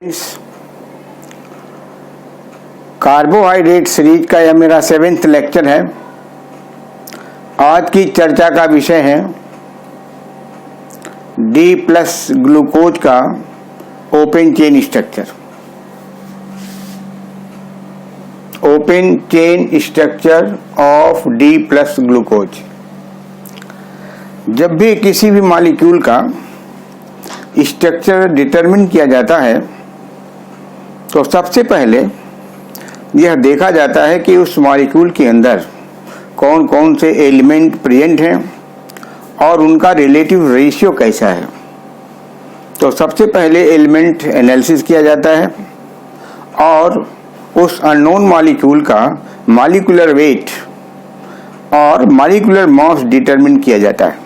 इस carbohydrate series का यह मेरा 7th लेक्चर है। आज की चर्चा का विषय है डी प्लस ग्लूकोज का open chain structure. Open chain structure of D plus glucose. जब भी किसी भी मॉलिक्यूल का स्ट्रक्चर डिटरमिन किया जाता है तो सबसे पहले यह देखा जाता है कि उस मॉलिक्यूल के अंदर कौन कौन से एलिमेंट प्रेजेंट हैं और उनका रिलेटिव रेशियो कैसा है। तो सबसे पहले एलिमेंट एनालिसिस किया जाता है और उस अननोन मॉलिक्यूल का मॉलिक्यूलर वेट और मॉलिक्यूलर मास डिटरमिन किया जाता है।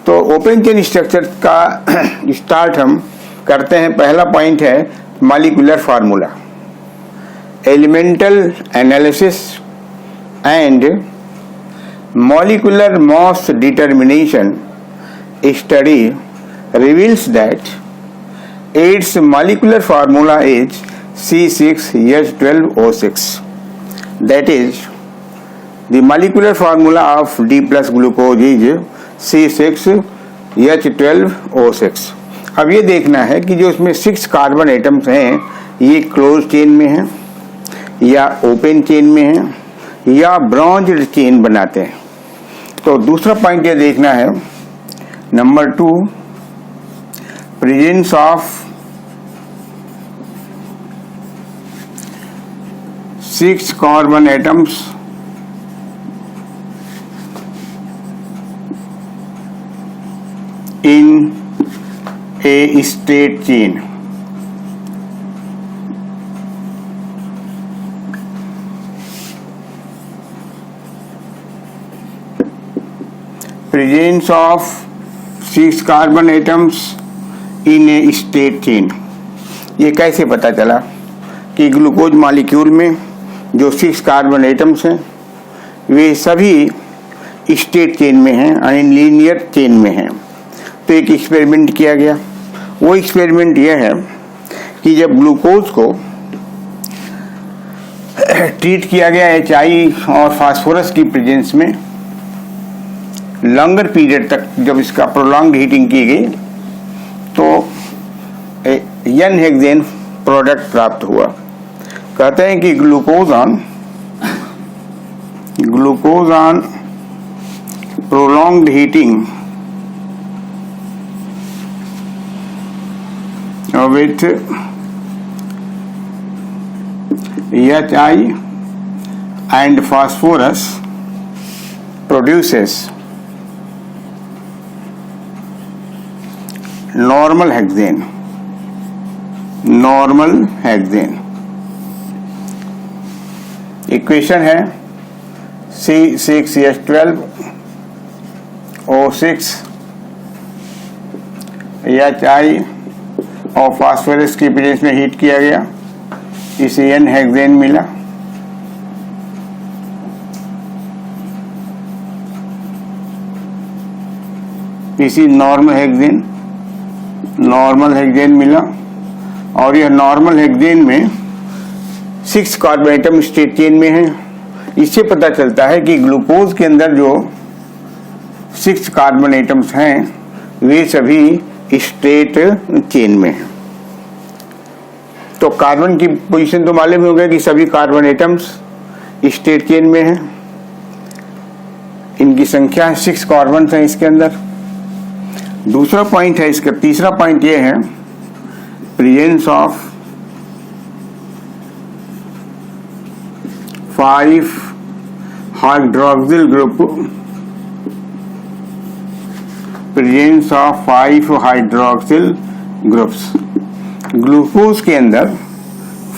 तो ओपन चेन स्ट्रक्चर का स्टार्ट हम करते हैं। पहला पॉइंट है molecular formula. Elemental analysis and molecular mass determination study reveals that it's molecular formula is C6H12O6। that is the molecular formula of D plus glucose is C6H12O6। अब ये देखना है कि जो इसमें 6 कार्बन एटम्स हैं ये क्लोज चेन में हैं या ओपन चेन में हैं या ब्रॉन्ज्ड चेन बनाते हैं। तो दूसरा पॉइंट ये देखना है number 2, presence of 6 carbon atoms in a straight chain। Presence of 6 carbon atoms in a straight chain। ये कैसे पता चला कि ग्लूकोज मॉलिक्यूल में जो 6 कार्बन एटम्स हैं वे सभी स्ट्रेट चेन में हैं, अनलीनियर चेन में हैं। तो एक एक्सपेरिमेंट किया गया। वो एक्सपेरिमेंट यह है कि जब ग्लूकोज को ट्रीट किया गया HI और फास्फोरस की प्रेजेंस में लॉन्गर पीरियड तक, जब इसका प्रोलॉन्ग्ड हीटिंग की गई तो एन हेक्सेन प्रोडक्ट प्राप्त हुआ। कहते हैं कि glucose on prolonged heating with HI and phosphorus produces normal hexane। Equation है C6H12O6 HI और फास्फोरस की प्रेजेंस में हीट किया गया, इसे एन हेक्सेन मिला। इसी नॉर्मल हेक्सेन मिला और यह नॉर्मल हेक्सेन में 6 कार्बन एटम स्ट्रेट चेन में है। इससे पता चलता है कि ग्लूकोज के अंदर जो 6 कार्बन एटम्स हैं वे सभी स्ट्रेट चेन में है। तो कार्बन की पोजीशन तो मालूम हो गया कि सभी कार्बन एटम्स स्ट्रेट चेन में हैं। इनकी संख्या है 6 कार्बन है इसके अंदर। दूसरा पॉइंट है इसका, तीसरा पॉइंट ये है presence of 5 hydroxyl group. Presence of 5 hydroxyl groups. Glucose के अंदर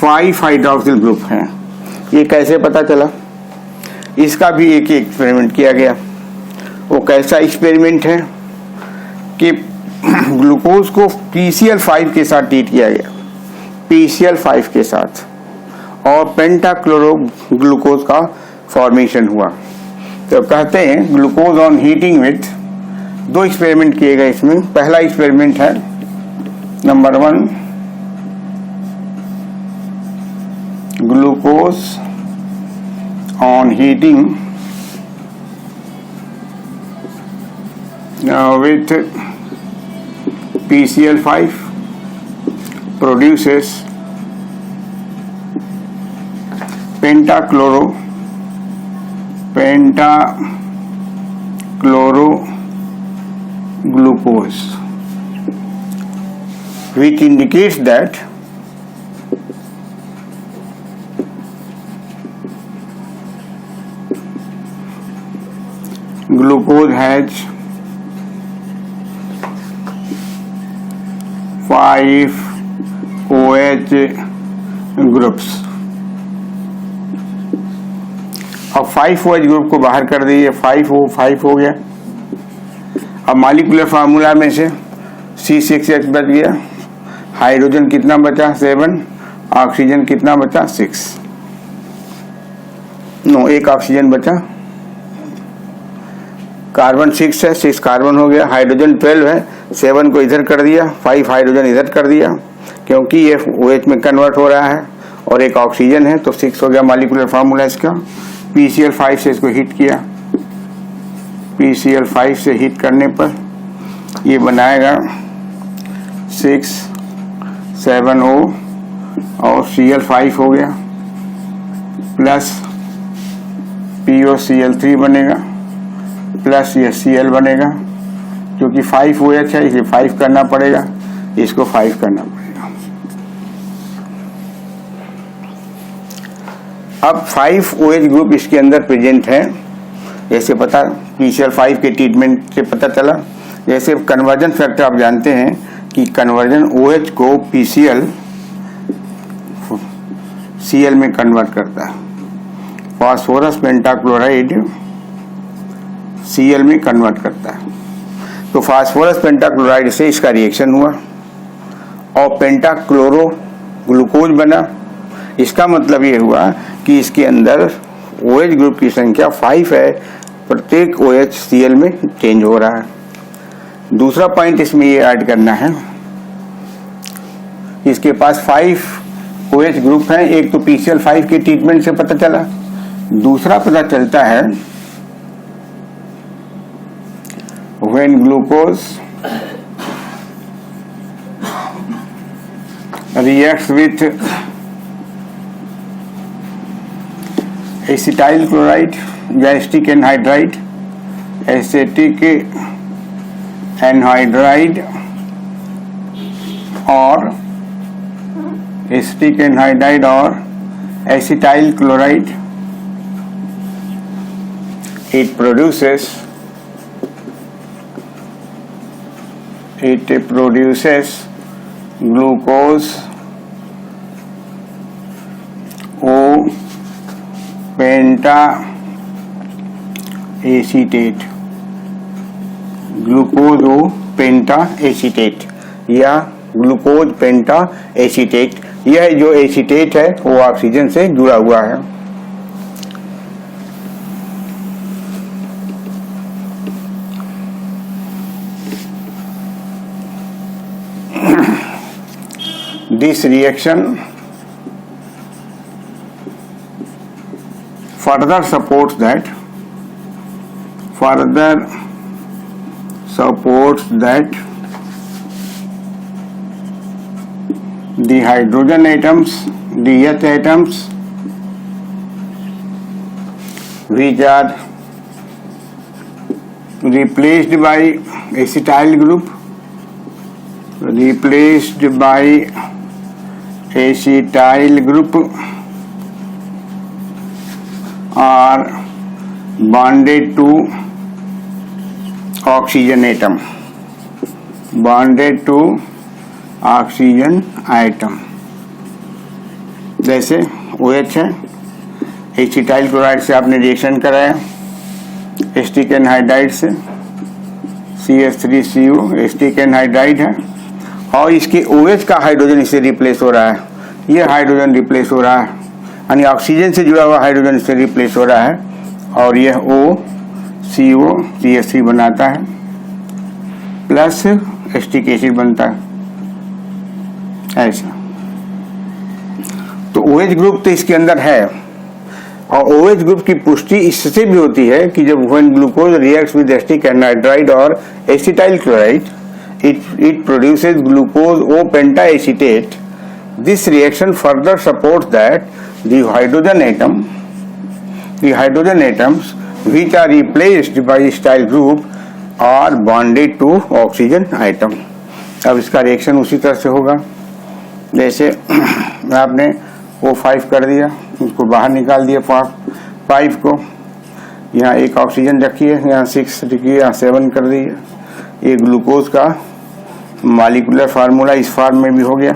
5 हाइड्रोक्सिल ग्रुप हैं। ये कैसे पता चला? इसका भी एक एक्सपेरिमेंट किया गया। वो कैसा एक्सपेरिमेंट है कि ग्लूकोज को PCl5 के साथ ट्रीट किया गया, PCl5 के साथ, और पेंटाक्लोरो ग्लूकोज का फॉर्मेशन हुआ। तो कहते हैं glucose on heating with 2 experiment किए गए इसमें। पहला एक्सपेरिमेंट है number 1 glucose on heating with PCl5 produces pentachloroglucose, which indicates that glucose has 5 OH groups. अब 5 OH ग्रुप को बाहर कर दीजिए, 5 हो गया। अब मॉलिक्यूलर फार्मूला में से C6H बच गया, हाइड्रोजन कितना बचा 7, ऑक्सीजन कितना बचा 6, नो एक ऑक्सीजन बचा, कार्बन 6 है, 6 कार्बन हो गया, हाइड्रोजन 12 है, 7 को इधर कर दिया, 5 हाइड्रोजन इधर कर दिया, क्योंकि ये OH में कन्वर्ट हो रहा है और एक ऑक्सीजन है, तो 6 हो गया मॉलिक्यूलर फार्मूला इसका। PCl5 से इसको हीट किया, PCl5 से हीट करने पर ये बनाएगा 6,7O और Cl5 हो गया, प्लस POCl3 बनेगा, प्लस ये Cl बनेगा, क्योंकि 5 OH है इसे 5 करना पड़ेगा, इसको 5 करना पड़ेगा। अब 5 OH ग्रुप इसके अंदर प्रेजेंट है, जैसे पता PCl5 के ट्रीटमेंट से पता चला। जैसे कन्वर्जन फैक्टर आप जानते हैं कि कन्वर्जन OH को Cl में कन्वर्ट करता है, फास्फोरस पेंटाक्लोराइड Cl में कन्वर्ट करता है। तो फास्फोरस पेंटाक्लोराइड से इसका रिएक्शन हुआ और पेंटाक्लोरो ग्लूकोज बना। इसका मतलब ये हुआ कि इसके अंदर OH ग्रुप की संख्या 5 है, प्रत्येक OH Cl में चेंज हो रहा है। दूसरा पॉइंट इसमें ये ऐड करना है, इसके पास 5 OH ग्रुप हैं। एक तो PCl5 के ट्रीटमेंट से पता चला, दूसरा पता चलता है when glucose reacts with acetyl chloride या acetic anhydride, और acetic anhydride और acetyl chloride, it produces glucose O pentacetate, glucose O पेंटाएसीटेट या ग्लूकोज पेंटाएसीटेट। यह जो एसीटेट है वो ऑक्सीजन से जुड़ा हुआ है। This reaction further supports that the hydrogen atoms, the H atoms, which are replaced by acetyl group, are bonded to oxygen atom, जैसे OH है, एसिटाइल क्लोराइड से आपने रिएक्शन कराया, एसिटिक एनहाइड्राइड से CH3CO एसिटिक एनहाइड्राइड है, और इसके OH का हाइड्रोजन इससे रिप्लेस हो रहा है, ये हाइड्रोजन रिप्लेस हो रहा है, यानी ऑक्सीजन से जुड़ा हुआ हाइड्रोजन इससे रिप्लेस हो रहा है, और यह OCO CH3 बनाता है, प्लस एसिटिक एसिड बनता है, ऐसा। तो OH ग्रुप तो इसके अंदर है, और OH ग्रुप की पुष्टि इससे भी होती है कि जब when glucose reacts with acetic anhydride और acetyl chloride it produces glucose O pentacetate. This reaction further supports that the hydrogen atoms which are replaced by ethyl group are bonded to oxygen atom. अब इसका reaction उसी तरह से होगा जैसे आपने O5 कर दिया, उसको बाहर निकाल दिया 5 को, यहाँ एक ऑक्सीजन रखी है, यहाँ 6 रखी, यहाँ 7 कर दी है। ये ग्लूकोज का मॉलिक्यूलर फार्मूला इस फॉर्म में भी हो गया।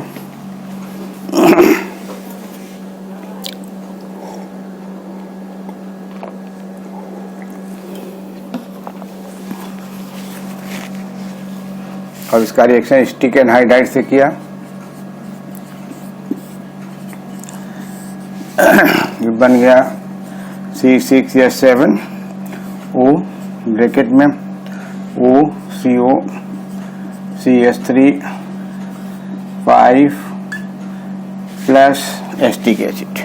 और इसका रिएक्शन एसिटिक एनहाइड्राइड से किया, बन गया C6H7 O ब्रैकेट में OCO CH3 5 plus acetic acid,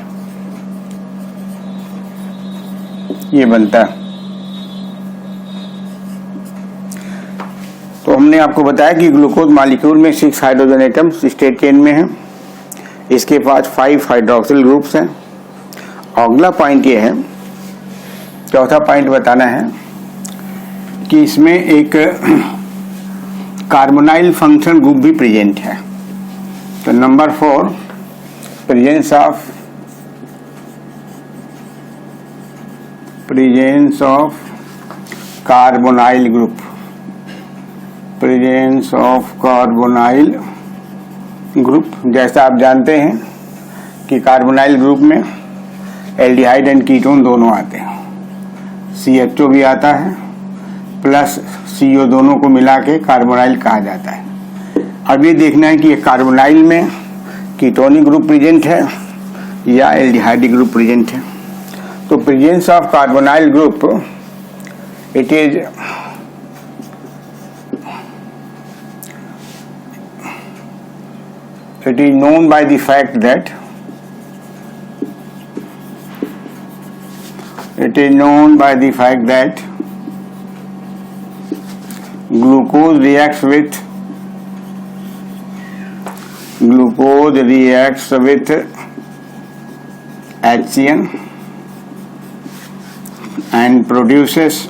ये बनता है। तो हमने आपको बताया कि ग्लूकोज मॉलिक्यूल में 6 हाइड्रोजन एटम्स स्टेट चेन में हैं, इसके पास 5 हाइड्रोक्सिल ग्रुप्स हैं। अगला पॉइंट ये है, चौथा पॉइंट बताना है कि इसमें एक कार्बोनाइल फंक्शन ग्रुप भी प्रेजेंट है। तो number 4, presence of carbonyl group, presence of carbonyl group. जैसा आप जानते हैं कि कार्बोनाइल ग्रुप में एल्डिहाइड एंड कीटोन दोनों आते हैं, CHO भी आता है प्लस CO दोनों को मिला के कार्बोनाइल कहा जाता है। अब ये देखना है कि ये कार्बोनाइल में कीटोनिक ग्रुप प्रेजेंट है या एल्डिहाइड ग्रुप प्रेजेंट है। तो presence of carbonyl group it is known by the fact that glucose reacts with HCN and produces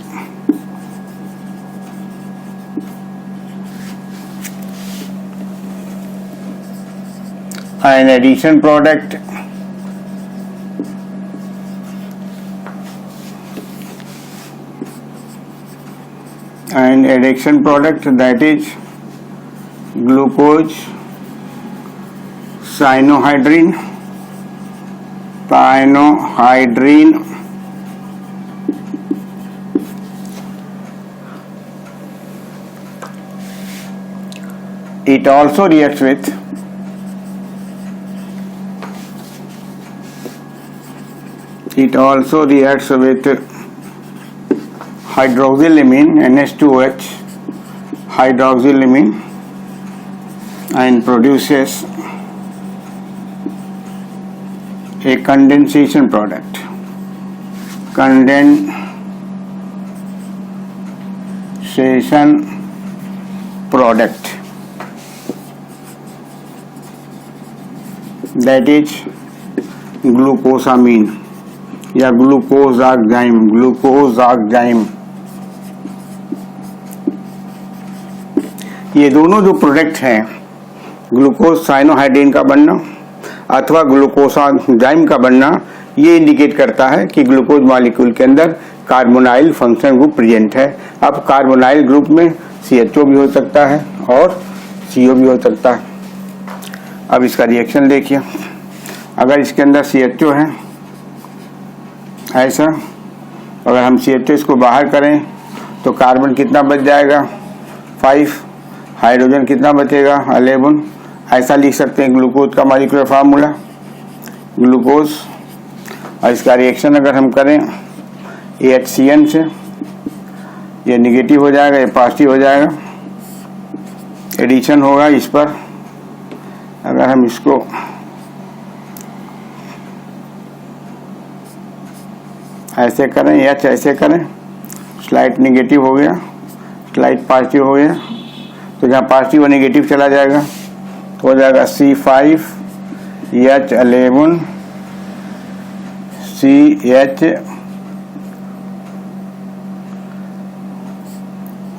an addition product that is glucose cyanohydrin. It also reacts with hydroxylamine NH2OH hydroxylamine and produces a condensation product. That is glucosamine या ग्लूकोजाक्जाइम। ये दोनों जो product हैं, glucose cyanohydrin का बनना अथवा ग्लूकोजाक्जाइम का बनना, ये इंडिकेट करता है कि ग्लूकोज मॉलिक्यूल के अंदर कार्बोनाइल फंक्शन ग्रुप प्रेजेंट है। अब कार्बोनाइल ग्रुप में CHO भी हो सकता है और CO भी हो सकता है। अब इसका रिएक्शन देखिए, अगर इसके अंदर CHO है ऐसा, अगर हम CHO इसको बाहर करें तो कार्बन कितना बच जाएगा 5, हाइड्रोजन कितना बचेगा 11। ऐसा लिख सकते हैं ग्लूकोज का मॉलिक्यूलर फार्मूला, ग्लूकोज। और इसका रिएक्शन अगर हम करें HCN से, ये निगेटिव हो जाएगा, ये पॉजिटिव हो जाएगा, एडिशन होगा इस पर। अगर हम इसको ऐसे करें, H ऐसे करें, स्लाइड नेगेटिव हो गया, स्लाइड पॉजिटिव हो गया, तो जहाँ पॉजिटिव और नेगेटिव चला जाएगा तो हो जाएगा C5H11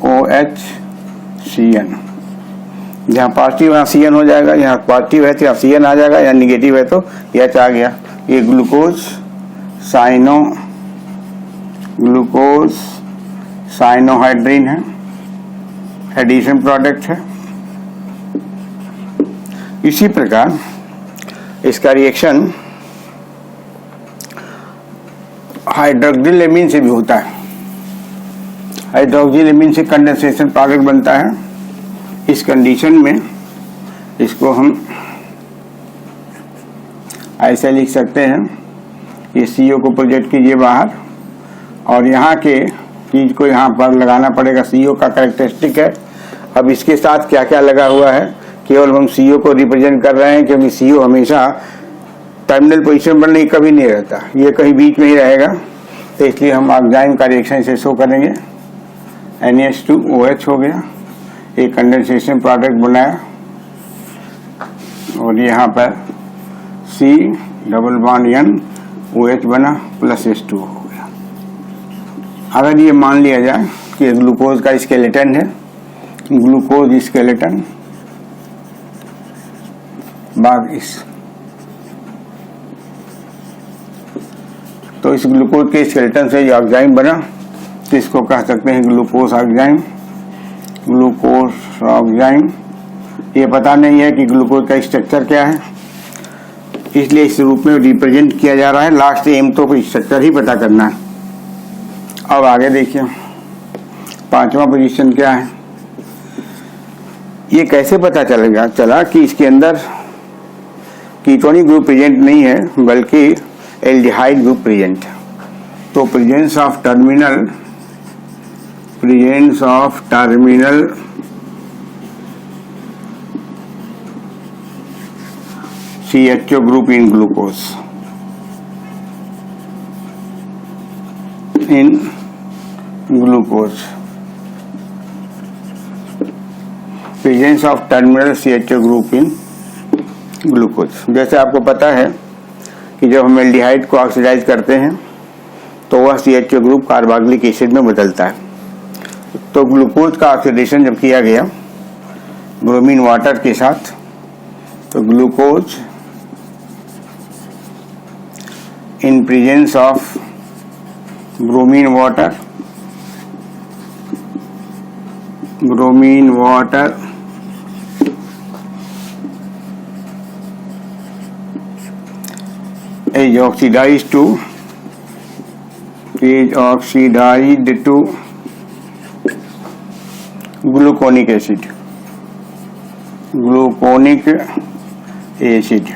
CHOHCN। जहाँ पॉजिटिव यहाँ CN हो जाएगा, यहाँ पॉजिटिव है तो यहाँ CN आ जाएगा, यहाँ निगेटिव है तो H आ गया। ये ग्लूकोज साइनोहाइड्रिन है, एडिशन प्रोडक्ट है। इसी प्रकार इसका रिएक्शन हाइड्रोक्सिलेमीन से भी होता है। हाइड्रोक्सिलेमीन से कंडेंसेशन प्रोडक्ट बनता है। इस कंडीशन में इसको हम ऐसे लिख सकते हैं, ये CO को प्रोजेक्ट कीजिए बाहर और यहाँ के चीज को यहाँ पर लगाना पड़ेगा। CO का कैरेक्टरिस्टिक है। अब इसके साथ क्या क्या लगा हुआ है, केवल हम CO को रिप्रेजेंट कर रहे हैं क्योंकि CO हमेशा टर्मिनल पोजीशन पर नहीं, कभी नहीं रहता, ये कहीं बीच में ही रहेगा, तो इसलिए हम ऑक्साइड का रिएक्शन से शो करेंगे। NH2OH हो गया, एक कंडेंसेशन प्रोडक्ट बनाया और यहाँ पर C⋅N OH बना प्लस H2 हो गया। अगर ये मान लिया जाए कि ग्लूकोज का स्केलेटन है, ग्लूकोज स्केलेटन भाग इस, तो इस ग्लूकोज के स्केलेटन से जो ऑक्साइड बना तो इसको कह सकते हैं ग्लूकोज ऑक्साइड। ग्लूकोज ऑक्साइड, ये पता नहीं है कि ग्लूकोज का स्ट्रक्चर क्या है, इसलिए इस रूप में रिप्रेजेंट किया जा रहा है। लास्ट एम तो स्ट्रक्चर ही पता करना है। अब आगे देखिए 5वां पोजीशन क्या है। ये कैसे पता चला कि इसके अंदर कीटोनिक ग्रुप प्रेजेंट नहीं है बल्कि एल्डिहाइड ग्रुप प्रेजेंट है। तो presence of terminal CHO group in glucose, presence of terminal CHO group in glucose। जैसे आपको पता है कि जब हम एल्डिहाइड को ऑक्सीडाइज करते हैं तो वह CHO ग्रुप कार्बोक्सिलिक एसिड में बदलता है। तो ग्लूकोज का ऑक्सीडेशन जब किया गया ब्रोमीन वाटर के साथ, तो glucose in presence of bromine water is oxidized to gluconic acid।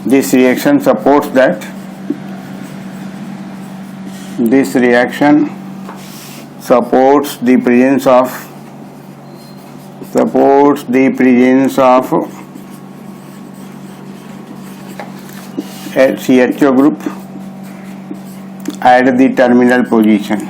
This reaction supports the presence of CHO group at the terminal position,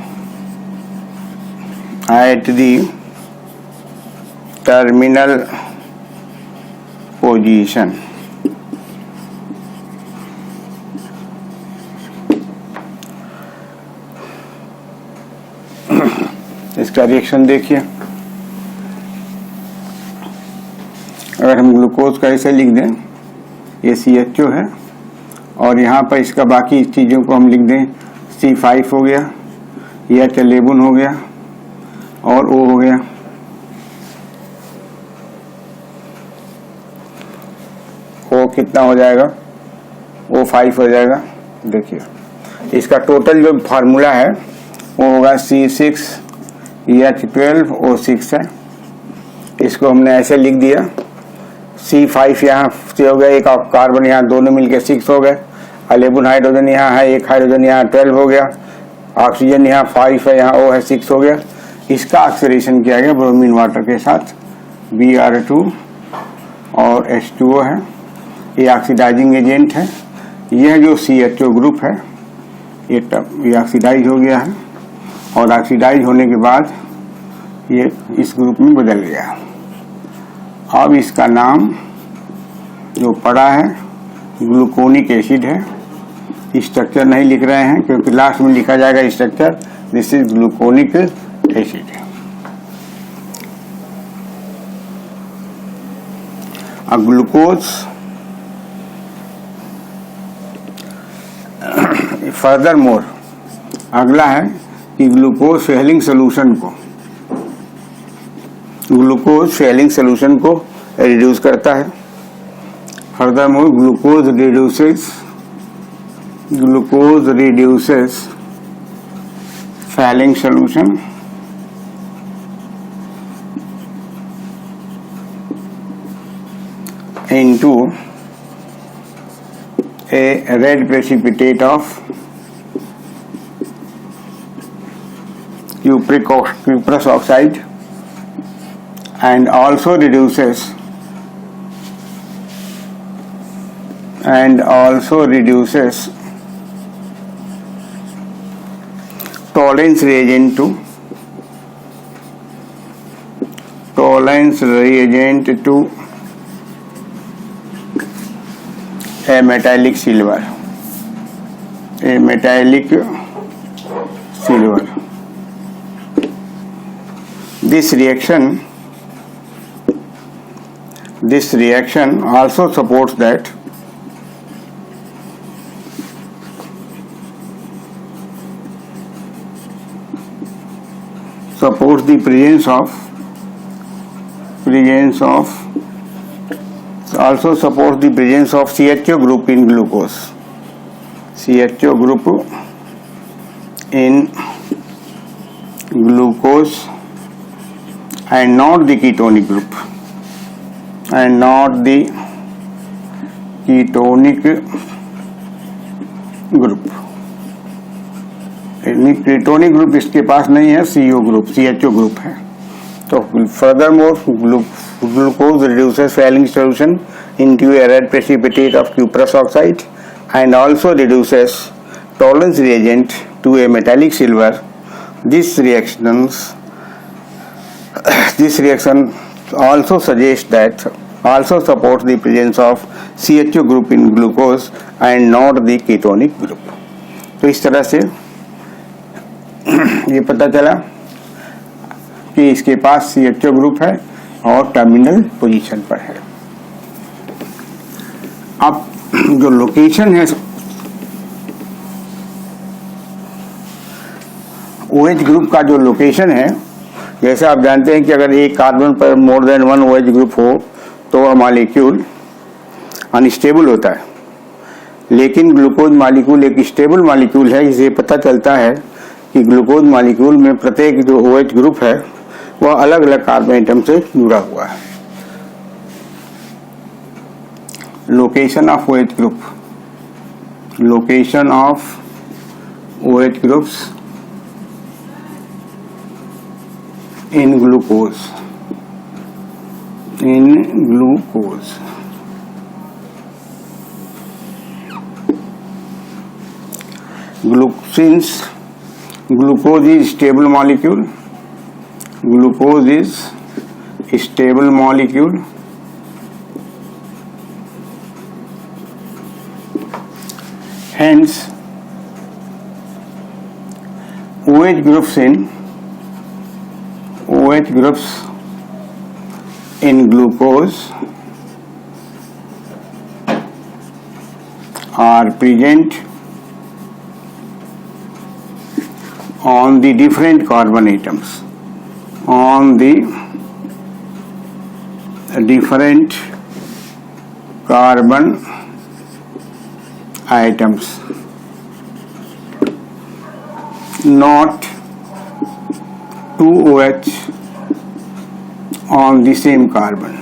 इसका रिएक्शन देखिए। अगर हम ग्लूकोज का ऐसे लिख दें, ये CHO है और यहाँ पर इसका बाकी चीज़ों को हम लिख दें, C5 हो गया, H11 हो गया और O हो गया। O कितना हो जाएगा, O5 हो जाएगा। देखिए इसका टोटल जो फार्मूला है वो होगा C6H12O6 है। इसको हमने ऐसे लिख दिया, C5 यहाँ से हो गया, एक कार्बन यहाँ दोनों मिलके 6 हो गए, 11 हाइड्रोजन यहाँ है, एक हाइड्रोजन यहाँ 12 हो गया, ऑक्सीजन यहाँ 5 है, यहाँ O है 6 हो गया। इसका ऑक्सीडेशन किया गया ब्रोमीन वाटर के साथ, Br2 और H2O है, ये ऑक्सीडाइजिंग एजेंट है। यह जो CHO ग्रुप है ये ऑक्सीडाइज हो गया है और ऑक्सीडाइज होने के बाद ये इस ग्रुप में बदल गया। अब इसका नाम जो पड़ा है ग्लूकोनिक एसिड है। स्ट्रक्चर नहीं लिख रहे हैं क्योंकि लास्ट में लिखा जाएगा structure. This is gluconic acid. अब ग्लूकोज फर्दर मोर अगला है कि ग्लूकोज फेलिंग सोल्यूशन को रिड्यूस करता है। Furthermore glucose reduces Fehling solution into a red precipitate of cuprous oxide and also reduces tolerance reagent to a metallic silver. This reaction also supports the presence of CHO group in glucose. CHO group in glucose and not the ketonic group. ketonic group इसके पास नहीं है, CHO group है। तो furthermore glucose reduces failing solution into a red precipitate of cuprous oxide and also reduces tolerance reagent to a metallic silver. This reaction also supports the presence of CHO group in glucose and not the ketonic group. तो इस तरह से ये पता चला कि इसके पास CHO group है और टर्मिनल पोजीशन पर है। अब जो लोकेशन है OH ग्रुप का, जो लोकेशन है, जैसे आप जानते हैं कि अगर एक कार्बन पर more than one OH group हो तो वह मॉलिक्यूल अनस्टेबल होता है, लेकिन ग्लूकोज मॉलिक्यूल एक स्टेबल मॉलिक्यूल है। इसे पता चलता है कि ग्लूकोज मॉलिक्यूल में प्रत्येक जो OH ग्रुप है वह अलग अलग कार्बन एटम से जुड़ा हुआ है। Location of OH group, location of OH groups in glucose, since glucose is stable molecule, hence OH groups in glucose are present on the different carbon atoms, not 2OH on the same carbon,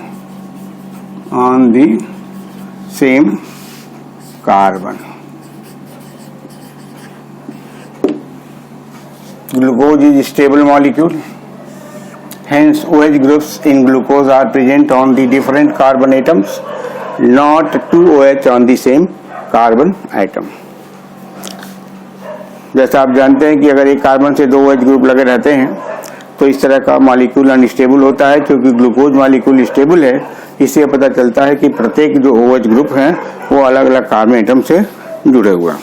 Glucose is a stable molecule, hence OH groups in glucose are present on the different carbon atoms, not 2OH on the same carbon atom. जैसा आप जानते हैं कि अगर एक carbon से 2 OH group लगे रहते हैं तो इस तरह का मॉलिक्यूल अनस्टेबल होता है। क्योंकि ग्लूकोज मॉलिक्यूल स्टेबल है, इससे पता चलता है कि प्रत्येक जो OH ग्रुप हैं वो अलग अलग कार्बन एटम से जुड़े हुए हैं।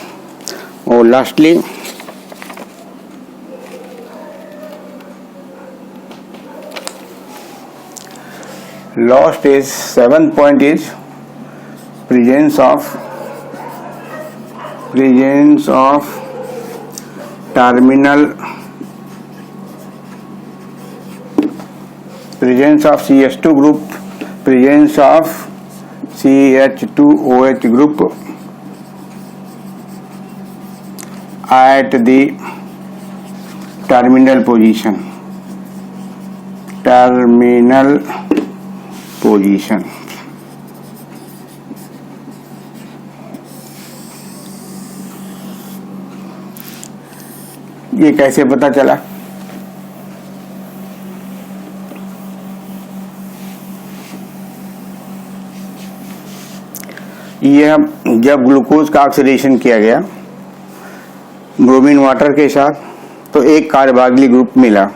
और lastly last is 7th point is presence of terminal presence of CH2 group, presence of CH2OH group at the terminal position. ये कैसे पता चला? ये जब ग्लूकोज का ऑक्सीडेशन किया गया ब्रोमीन वाटर के साथ तो एक कार्बोक्सिलिक ग्रुप मिला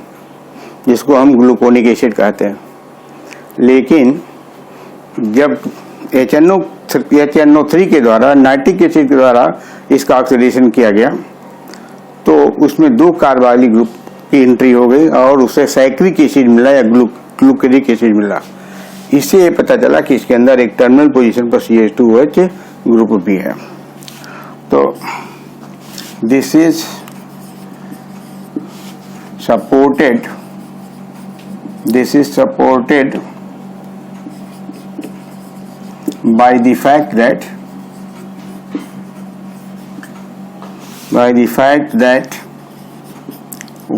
जिसको हम ग्लूकोनिक एसिड कहते हैं। लेकिन जब HNO3 के द्वारा, नाइट्रिक एसिड के द्वारा इसका ऑक्सीडेशन किया गया तो उसमें 2 कार्बोक्सिलिक ग्रुप की एंट्री हो गई और उससे साइक्लिक एसिड मिला या ग्लूकोनिक एसिड मिला। इससे ये पता चला कि इसके अंदर एक टर्मिनल पोजीशन पर CH2OH ग्रुप भी है। तो this is supported by the fact that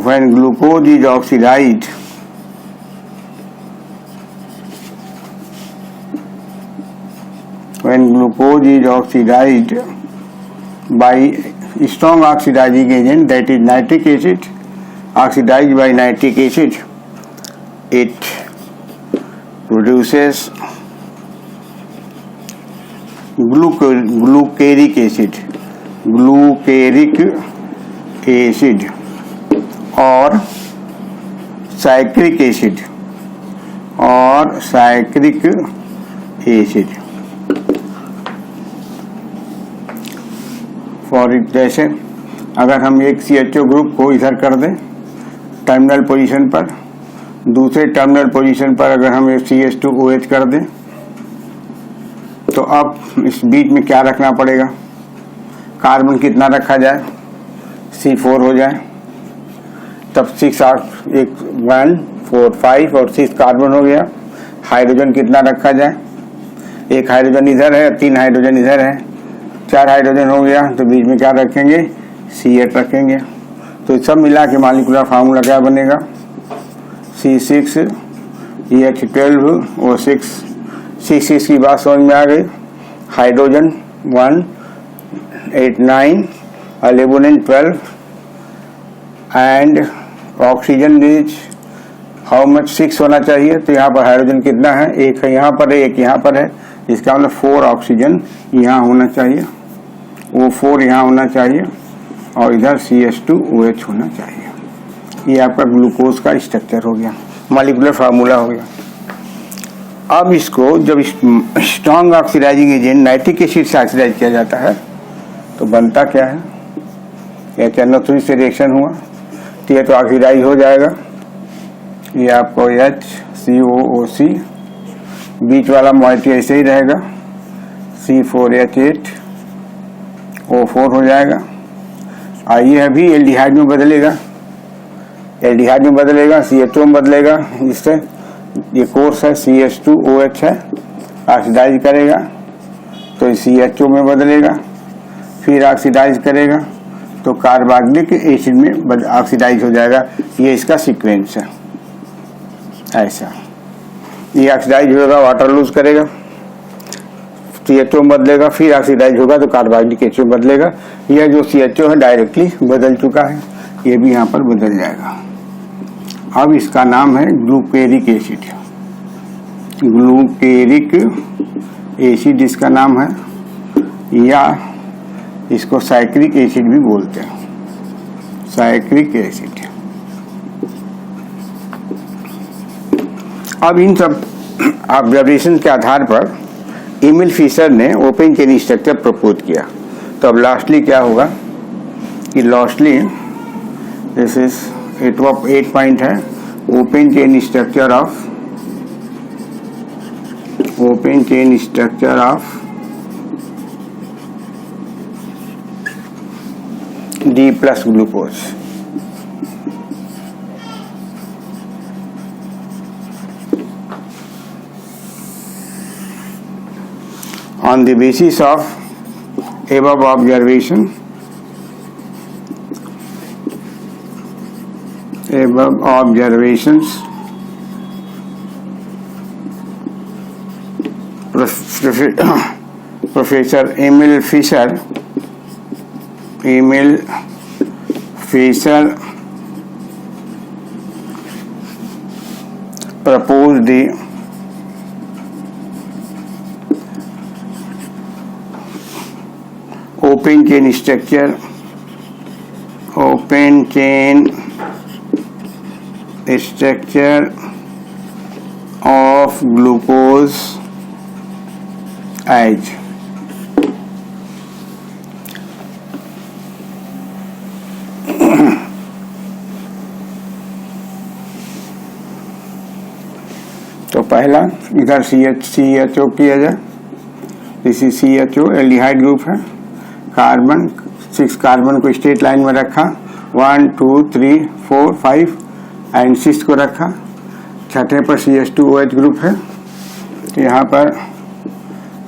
when glucose is oxidized by strong oxidizing agent, that is nitric acid, oxidized by nitric acid, it produces glucaric acid और cyclic acid for जैसे अगर हम एक CHO group को इधर कर दें terminal position पर, दूसरे टर्मिनल पोजीशन पर अगर हम एक CH2OH कर दें तो अब इस बीच में क्या रखना पड़ेगा? कार्बन कितना रखा जाए? C4 हो जाए, तब 6 8 1 4 5 और 6 कार्बन हो गया। हाइड्रोजन कितना रखा जाए? 1 हाइड्रोजन इधर है, 3 हाइड्रोजन इधर है, 4 हाइड्रोजन हो गया। तो बीच में क्या रखेंगे? C8 रखेंगे। तो सब मिला के मॉलिक्यूलर फार्मूला क्या बनेगा? C6H12O6। 6 की बात समझ में आ गई। Hydrogen 1 8 9 11 and 12 and oxygen is how much? 6 होना चाहिए। तो यहाँ पर हाइड्रोजन कितना है? 1 है यहाँ पर है, 1 यहाँ पर है, इसका मतलब 4 ऑक्सीजन यहाँ होना चाहिए, वो 4 यहाँ होना चाहिए और इधर CH2OH होना चाहिए। ये आपका ग्लूकोज का स्ट्रक्चर हो गया, मॉलिक्यूलर फार्मूला हो गया। अब इसको जब strong oxidizing agent nitric acid से ऑक्सीडाइज किया जाता है तो बनता क्या है? HNO3 से रिएक्शन हुआ तो ये तो ऑक्सीडाइज हो जाएगा। ये आपको HCOOC, बीच वाला मॉइटी ऐसे ही रहेगा, C4H8O4 हो जाएगा। आइए अभी एल्डिहाइड में बदलेगा, CH2 में बदलेगा। इससे ये कोर्स है CH2OH है, ऑक्सीडाइज करेगा तो CHO में बदलेगा, फिर ऑक्सीडाइज करेगा तो कार्बोक्सिलिक एसिड में ऑक्सीडाइज हो जाएगा। ये इसका सीक्वेंस है। ऐसा ये ऑक्सीडाइज होगा, वाटर लूज करेगा, CHO में बदलेगा, फिर ऑक्सीडाइज होगा तो कार्बोक्सिलिक एसिड में बदलेगा। यह जो CHO है डायरेक्टली बदल चुका है, ये भी यहाँ पर बदल जाएगा। अब इसका नाम है ग्लूकेरिक एसिड इसका नाम है, या इसको साइक्लिक एसिड भी बोलते हैं। साइक्रिक एसिड। अब इन सब ऑब्जर्वेशन के आधार पर एमिल फिशर ने ओपन चेन स्ट्रक्चर प्रपोज किया। तो अब लास्टली क्या होगा कि लास्टली दिस इज 8 पॉइंट है, open chain structure of D plus glucose। On the basis of above observations, Professor Emil Fischer proposed the open chain structure of glucose as तो पहला इधर CHO किया जाए, this is CHO aldehyde group है, carbon 6 carbon को straight line में रखा, 1 2 3 4 5 and 6 को रखा, छठे पर CH2OH ग्रुप है, तो यहाँ पर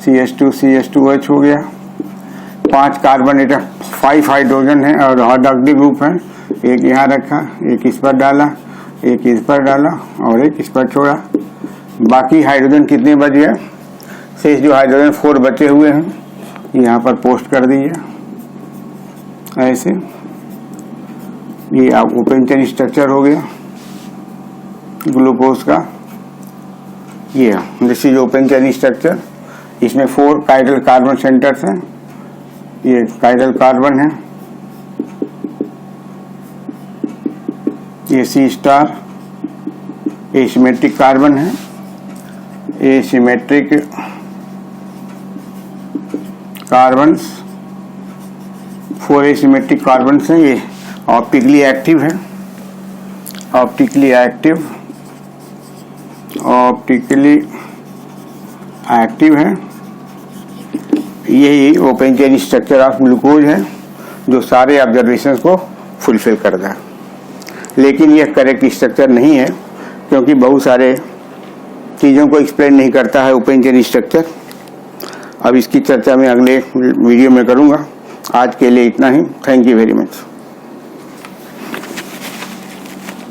CH2OH हो गया, 5 कार्बन एटम 5 हाइड्रोजन है और हाइड्रोक्सी ग्रुप है, एक यहाँ रखा, एक इस पर डाला, एक इस पर डाला और एक इस पर छोड़ा। बाकी हाइड्रोजन कितने बच गए, शेष जो हाइड्रोजन 4 बचे हुए हैं यहाँ पर पोस्ट कर दीजिए ऐसे। ये आप ओपन चेन स्ट्रक्चर हो गया ग्लूकोज का। ये this is open chain structure, इसमें 4 काइरल कार्बन सेंटर्स हैं, ये काइरल कार्बन है, ये C* एसिमेट्रिक कार्बन है, एसिमेट्रिक कार्बन्स 4 एसिमेट्रिक कार्बन्स हैं, ये ऑप्टिकली एक्टिव है, ऑप्टिकली एक्टिव है। यही open chain structure of glucose है जो सारे ऑब्जर्वेशंस को फुलफिल करता है, लेकिन यह करेक्ट स्ट्रक्चर नहीं है क्योंकि बहुत सारे चीज़ों को एक्सप्लेन नहीं करता है ओपन चेन स्ट्रक्चर। अब इसकी चर्चा मैं अगले वीडियो में करूँगा। आज के लिए इतना ही। Thank you very much.